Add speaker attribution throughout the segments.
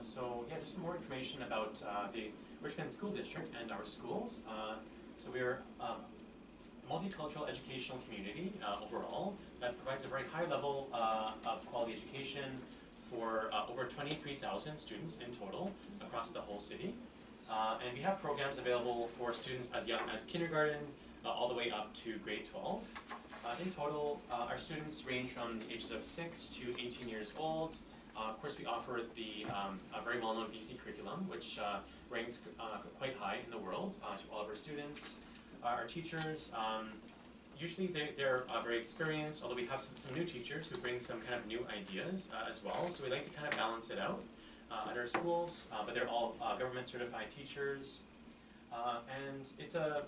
Speaker 1: So yeah, just some more information about the Richmond School District and our schools. So we're a multicultural educational community overall that provides a very high level of quality education for over 23,000 students in total across the whole city. And we have programs available for students as young as kindergarten all the way up to grade 12. In total, our students range from the ages of 6 to 18 years old. Of course, we offer the very well-known BC curriculum, which ranks quite high in the world to all of our students. Our teachers, usually they're very experienced, although we have some new teachers who bring some kind of new ideas as well. So we like to kind of balance it out at our schools, but they're all government certified teachers. And it's a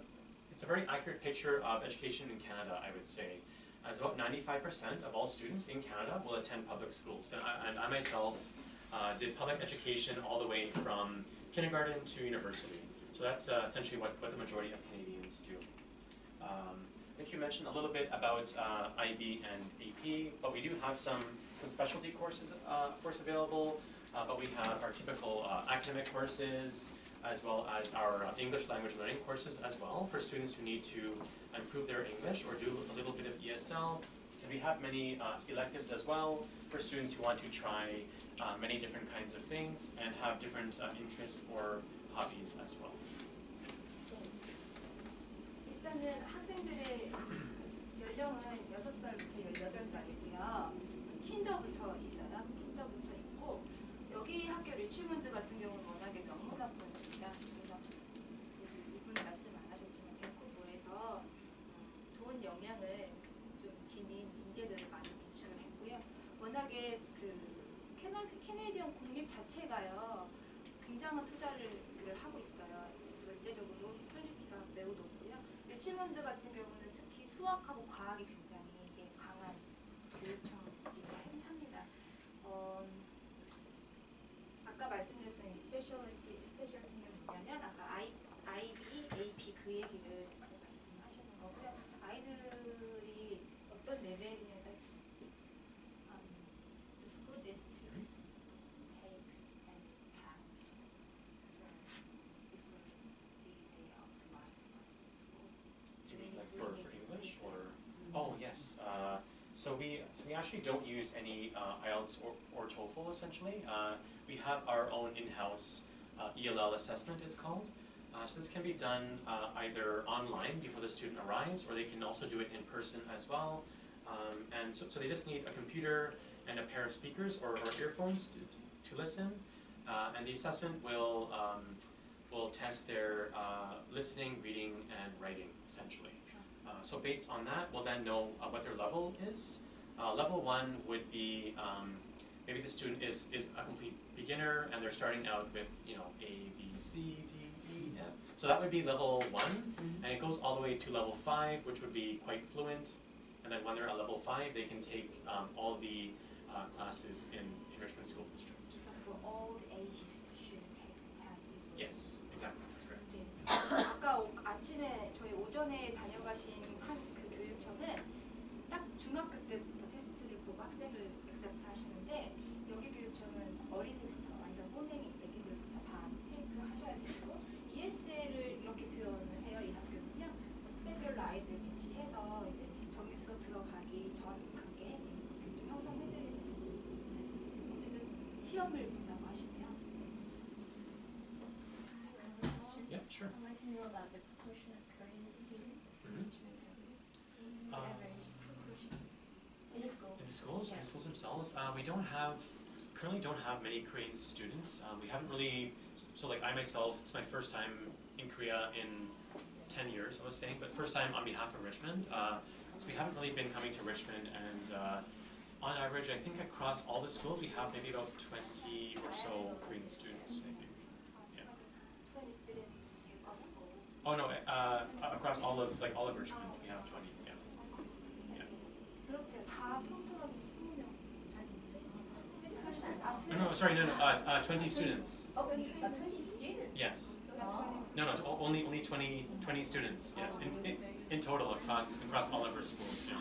Speaker 1: very accurate picture of education in Canada, I would say, as about 95% of all students in Canada will attend public schools. And I myself did public education all the way from kindergarten to university. So that's essentially what the majority of Canadians do. I think you mentioned a little bit about IB and AP, but we do have some specialty courses, of course, available. But we have our typical academic courses, as well as our English language learning courses as well for students who need to improve their English or do a little bit of ESL. And we have many electives as well for students who want to try many different kinds of things and have different interests or hobbies as well.
Speaker 2: 일단은 학생들의 연령은 6살부터 18살이고요. 킨더부터 있어요. 킨더부터 있고 여기 학교 리치몬드 같은 경우는 워낙에 너무나 뻔합니다. 그래서 이분 말씀 안 하셨지만 밴쿠버에서 좋은 역량을 좀 지닌 인재들을 많이 배출을 했고요. 워낙에 그 캐네디언 공립 자체가요 굉장한 투자를 하고 있어요. 절대적으로 퀄리티가 매우 높고요. 리치몬드 같은 경우는 특히 수학하고 과학이 굉장히 강한 교육청이기도 합니다. 아까 말씀드렸던 이 스페셜티는 뭐냐면 아까 IB, AP 그 얘기를 말씀하시는 거고요. 아이들이 어떤 레벨이냐에 따라 the school district takes and tests before they apply for school.
Speaker 1: You mean like for English or? Oh yes. So we actually don't use any IELTS or TOEFL essentially. We have our own in-house ELL assessment, it's called. So this can be done either online before the student arrives, or they can also do it in person as well. And so they just need a computer and a pair of speakers or earphones to listen. And the assessment will test their listening, reading, and writing, essentially. So based on that, we'll then know what their level is. Level 1 would be maybe the student is a complete beginner and they're starting out with A, B, C, D, E, F. So that would be level 1, and it goes all the way to level 5, which would be quite fluent. And then when they're at level 5, they can take all the classes in Richmond School District.
Speaker 2: For all the ages should take the test before.
Speaker 1: Yes, exactly. That's correct.
Speaker 2: 아까 아침에 저희 오전에 다녀가신 한 그 교육청은 딱 중학교 때부터 테스트를 보고 학생을 액셉트 하시는데 여기 교육청은 어린이부터 완전 꼬맹이 애기들부터 다 테이크 하셔야 되고 ESL을 이렇게 표현을 해요. 이 학교는요. 스텝별로 아이들 배치해서 이제 정규 수업 들어가기 전 단계 좀 형성해드리는 부분 어쨌든 시험을 본다고 하시네요.
Speaker 1: Yeah, sure.
Speaker 3: I'd like to know about the proportion of Korean students in Richmond area. Average proportion in the school.
Speaker 1: In the schools,
Speaker 3: Yeah.
Speaker 1: in the schools themselves, we currently don't have many Korean students. We haven't really, so like I myself, it's my first time in Korea in 10 years, I was saying, but first time on behalf of Richmond. So we haven't really been coming to Richmond, and on average, I think across all the schools, we have maybe about 20 or so Korean students, I think. Yeah.
Speaker 2: 20 students a school.
Speaker 1: Oh no, across all of Richmond, we have 20. Yeah.
Speaker 2: 그렇게 다 통틀어서 20명.
Speaker 1: No, sorry, no, 20 students.
Speaker 2: Oh, 20 students?
Speaker 1: Yes.
Speaker 2: So that's 20.
Speaker 1: No, only 20 students. Yes, in total across all of our schools. Yeah.